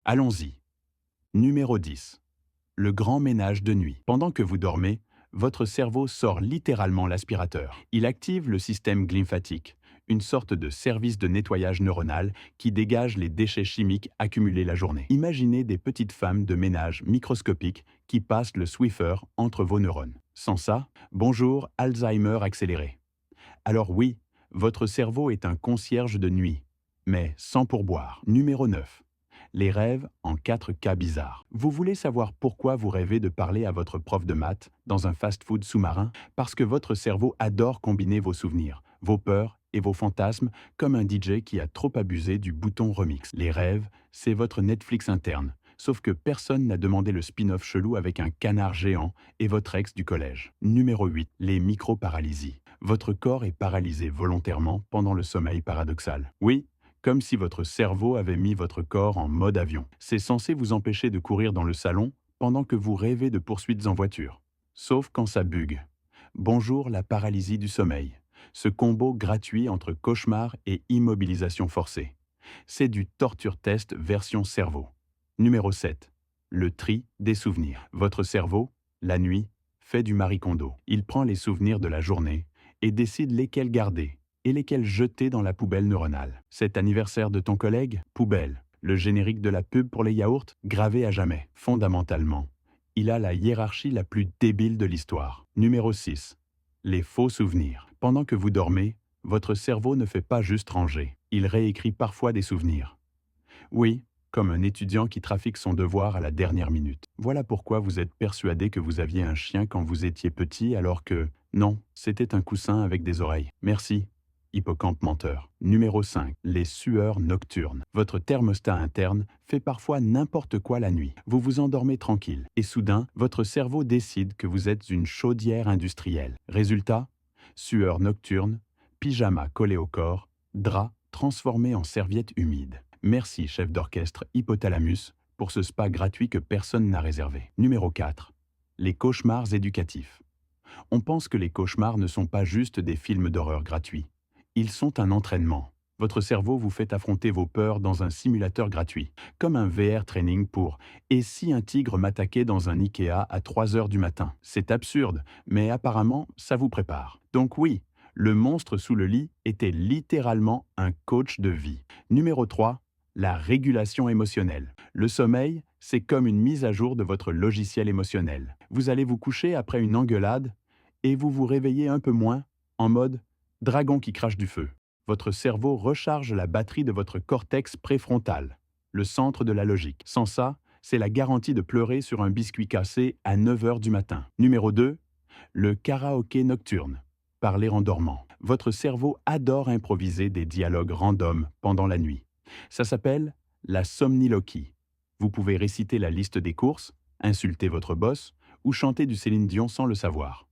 Allons-y. Numéro 10. Le grand ménage de nuit. Pendant que vous dormez, votre cerveau sort littéralement l'aspirateur. Il active le système glymphatique, une sorte de service de nettoyage neuronal qui dégage les déchets chimiques accumulés la journée. Imaginez des petites femmes de ménage microscopiques qui passent le Swiffer entre vos neurones. Sans ça, bonjour Alzheimer accéléré. Alors oui, votre cerveau est un concierge de nuit, mais sans pourboire. Numéro 9. Les rêves en 4 cas bizarres. Vous voulez savoir pourquoi vous rêvez de parler à votre prof de maths dans un fast-food sous-marin? Parce que votre cerveau adore combiner vos souvenirs, vos peurs et vos fantasmes comme un DJ qui a trop abusé du bouton remix. Les rêves, c'est votre Netflix interne. Sauf que personne n'a demandé le spin-off chelou avec un canard géant et votre ex du collège. Numéro 8. Les micro-paralysies. Votre corps est paralysé volontairement pendant le sommeil paradoxal. Oui, comme si votre cerveau avait mis votre corps en mode avion. C'est censé vous empêcher de courir dans le salon pendant que vous rêvez de poursuites en voiture. Sauf quand ça bugue. Bonjour la paralysie du sommeil. Ce combo gratuit entre cauchemar et immobilisation forcée. C'est du torture test version cerveau. Numéro 7. Le tri des souvenirs. Votre cerveau, la nuit, fait du Marie Kondo. Il prend les souvenirs de la journée et décide lesquels garder et lesquels jeter dans la poubelle neuronale. Cet anniversaire de ton collègue, poubelle. Le générique de la pub pour les yaourts, gravé à jamais. Fondamentalement, il a la hiérarchie la plus débile de l'histoire. Numéro 6. Les faux souvenirs. Pendant que vous dormez, votre cerveau ne fait pas juste ranger. Il réécrit parfois des souvenirs. Oui, comme un étudiant qui trafique son devoir à la dernière minute. Voilà pourquoi vous êtes persuadé que vous aviez un chien quand vous étiez petit alors que, non, c'était un coussin avec des oreilles. Merci. Hippocampe menteur. Numéro 5. Les sueurs nocturnes. Votre thermostat interne fait parfois n'importe quoi la nuit. Vous vous endormez tranquille et soudain, votre cerveau décide que vous êtes une chaudière industrielle. Résultat, sueur nocturne, pyjama collé au corps, drap transformé en serviette humide. Merci, chef d'orchestre Hypothalamus, pour ce spa gratuit que personne n'a réservé. Numéro 4. Les cauchemars éducatifs. On pense que les cauchemars ne sont pas juste des films d'horreur gratuits. Ils sont un entraînement. Votre cerveau vous fait affronter vos peurs dans un simulateur gratuit, comme un VR training pour «Et si un tigre m'attaquait dans un Ikea à 3 heures du matin?» C'est absurde, mais apparemment, ça vous prépare. Donc oui, le monstre sous le lit était littéralement un coach de vie. Numéro 3. La régulation émotionnelle. Le sommeil, c'est comme une mise à jour de votre logiciel émotionnel. Vous allez vous coucher après une engueulade et vous vous réveillez un peu moins, en mode dragon qui crache du feu. Votre cerveau recharge la batterie de votre cortex préfrontal, le centre de la logique. Sans ça, c'est la garantie de pleurer sur un biscuit cassé à 9 heures du matin. Numéro 2. Le karaoké nocturne. Parler en dormant. Votre cerveau adore improviser des dialogues random pendant la nuit. Ça s'appelle la somniloquie. Vous pouvez réciter la liste des courses, insulter votre boss ou chanter du Céline Dion sans le savoir.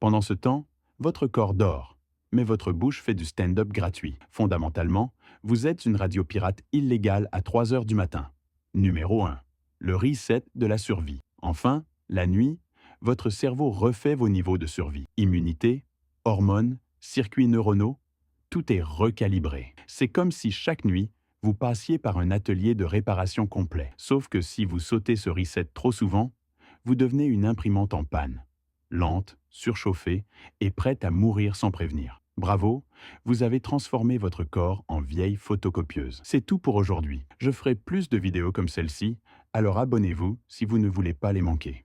Pendant ce temps, votre corps dort, mais votre bouche fait du stand-up gratuit. Fondamentalement, vous êtes une radio pirate illégale à 3 heures du matin. Numéro 1. Le reset de la survie. Enfin, la nuit, votre cerveau refait vos niveaux de survie. Immunité, hormones, circuits neuronaux, tout est recalibré. C'est comme si chaque nuit, vous passiez par un atelier de réparation complet. Sauf que si vous sautez ce reset trop souvent, vous devenez une imprimante en panne, lente, surchauffée et prête à mourir sans prévenir. Bravo, vous avez transformé votre corps en vieille photocopieuse. C'est tout pour aujourd'hui. Je ferai plus de vidéos comme celle-ci, alors abonnez-vous si vous ne voulez pas les manquer.